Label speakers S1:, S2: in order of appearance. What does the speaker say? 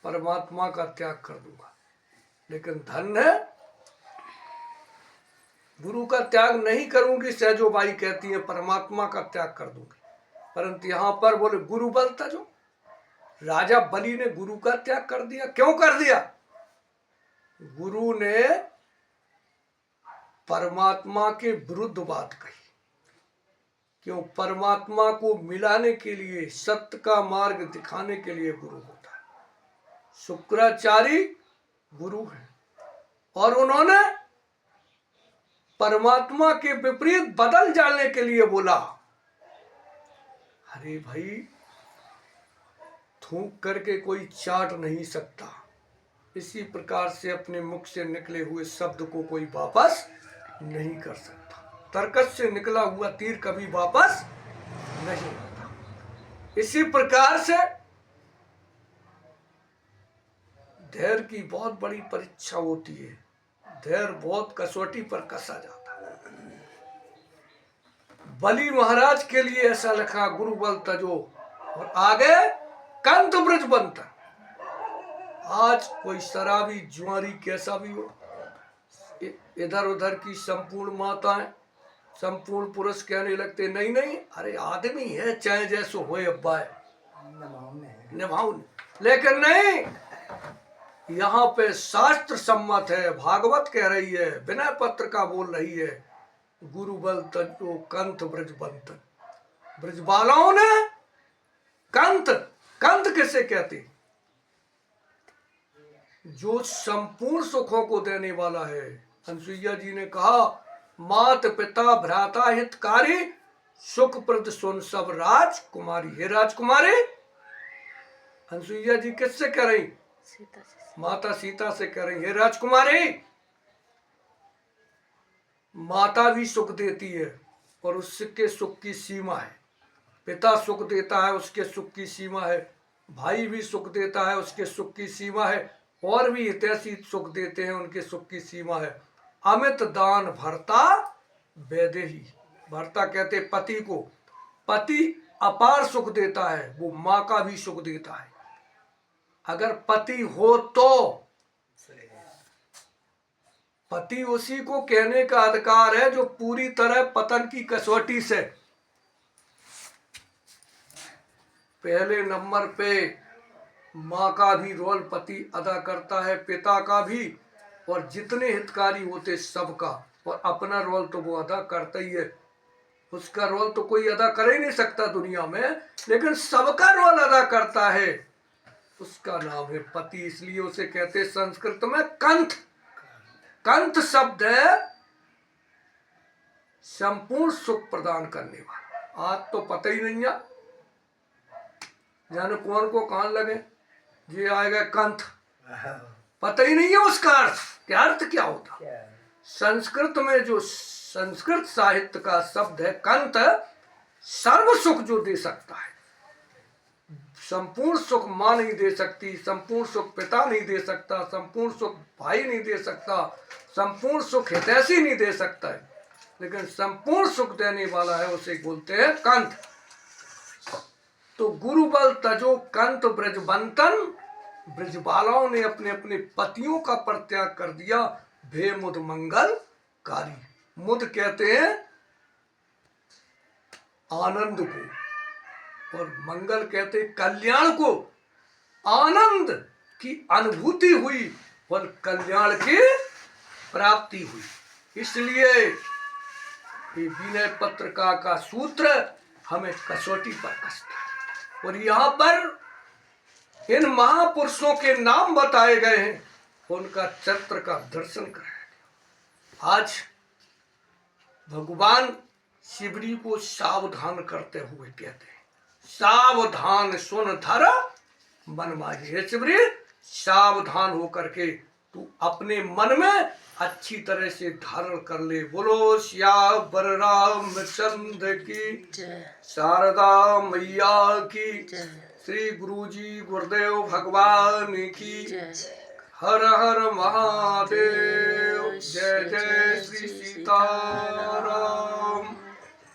S1: परमात्मा का त्याग कर दूंगा। लेकिन धन है, गुरु का त्याग नहीं करूंगी। सहजोबाई कहती है परमात्मा का त्याग कर दूंगी। परंतु यहां पर बोले गुरु बल तजो, राजा बलि ने गुरु का त्याग कर दिया। क्यों कर दिया? गुरु ने परमात्मा के विरुद्ध बात कही। क्यों? परमात्मा को मिलाने के लिए, सत्य का मार्ग दिखाने के लिए गुरु होता है। शुक्राचार्य गुरु हैं और उन्होंने परमात्मा के विपरीत बदल जाने के लिए बोला। अरे भाई, थूक करके कोई चाट नहीं सकता। इसी प्रकार से अपने मुख से निकले हुए शब्द को कोई वापस नहीं कर सकता। तर्कस से निकला हुआ तीर कभी वापस नहीं आता। इसी प्रकार से धैर्य की बहुत बड़ी परीक्षा होती है। धैर्य बहुत कसौटी पर कसा जाता है। बलि महाराज के लिए ऐसा लिखा, गुरु बल तजो, और आगे कंत ब्रज बनता। आज कोई शराबी, जुआरी, कैसा भी हो, इधर उधर की संपूर्ण माताएं, संपूर्ण पुरुष कहने लगते नहीं नहीं, अरे आदमी है, चाहे जैसो होए अब्बा है, निभाऊ। लेकिन नहीं, यहाँ पे शास्त्र सम्मत है, भागवत कह रही है, विनय पत्र का बोल रही है, गुरु बल तजो कंत ब्रज बंतन। ब्रजबालाओं ने कंत, कंत किसे कहते? जो संपूर्ण सुखों को देने वाला है। अनसुईया जी ने कहा, मात पिता भ्राता हितकारी, सुखप्रद सुन सब राजकुमारी। हे राजकुमारी, अनसुईया जी किससे कह रही? माता सीता से कह रही, हे राजकुमारी, माता भी सुख देती है और उसके सुख की सीमा है। पिता सुख देता है, उसके सुख की सीमा है। भाई भी सुख देता है, उसके सुख की सीमा है। और भी हितैषी सुख देते हैं, उनके सुख की सीमा है। अमित दान भरता वैदेही। भरता कहते पति को। पति अपार सुख देता है, वो माँ का भी सुख देता है। अगर पति हो तो पति उसी को कहने का अधिकार है जो पूरी तरह पतन की कसौटी से पहले नंबर पे माँ का भी रोल पति अदा करता है, पिता का भी, और जितने हितकारी होते सबका, और अपना रोल तो वो अदा करता ही है। उसका रोल तो कोई अदा कर ही नहीं सकता दुनिया में, लेकिन सबका रोल अदा करता है। उसका नाम है पति। इसलिए उसे कहते संस्कृत में कंथ। कंथ शब्द है संपूर्ण सुख प्रदान करने वाला। आज तो पता ही नहीं है, जाने कौन को कान लगे, ये आएगा कंथ, पता ही नहीं है उसका अर्थ क्या। अर्थ क्या होता? संस्कृत में जो संस्कृत साहित्य का शब्द है कंथ, सर्व सुख जो दे सकता है। संपूर्ण सुख माँ नहीं दे सकती, संपूर्ण सुख पिता नहीं दे सकता, संपूर्ण सुख भाई नहीं दे सकता, संपूर्ण सुख हितैषी नहीं दे सकता है, लेकिन संपूर्ण सुख देने वाला है, उसे बोलते हैं कंथ। तो गुरु बल तजो कंत ब्रज बंतन। ब्रजबालाओं ने अपने अपने पतियों का परित्याग कर दिया। भे मुद मंगलकारी। मुद कहते हैं आनंद को, और मंगल कहते हैं कल्याण को। आनंद की अनुभूति हुई और कल्याण की प्राप्ति हुई। इसलिए विनय पत्रिका का सूत्र हमें कसौटी पर कसता है। और यहाँ पर इन महापुरुषों के नाम बताए गए हैं, उनका चरित्र का दर्शन कराया गया। आज भगवान शिवरी को सावधान करते हुए कहते हैं, सावधान सुन धर मन माही। हे शिवरी, सावधान होकर के तू अपने मन में अच्छी तरह से धारण कर ले। बोलो श्यावर रामचंद्र की, शारदा मैया की, श्री गुरु जी गुरुदेव भगवान की, हर हर महादेव। जय जय श्री सीताराम।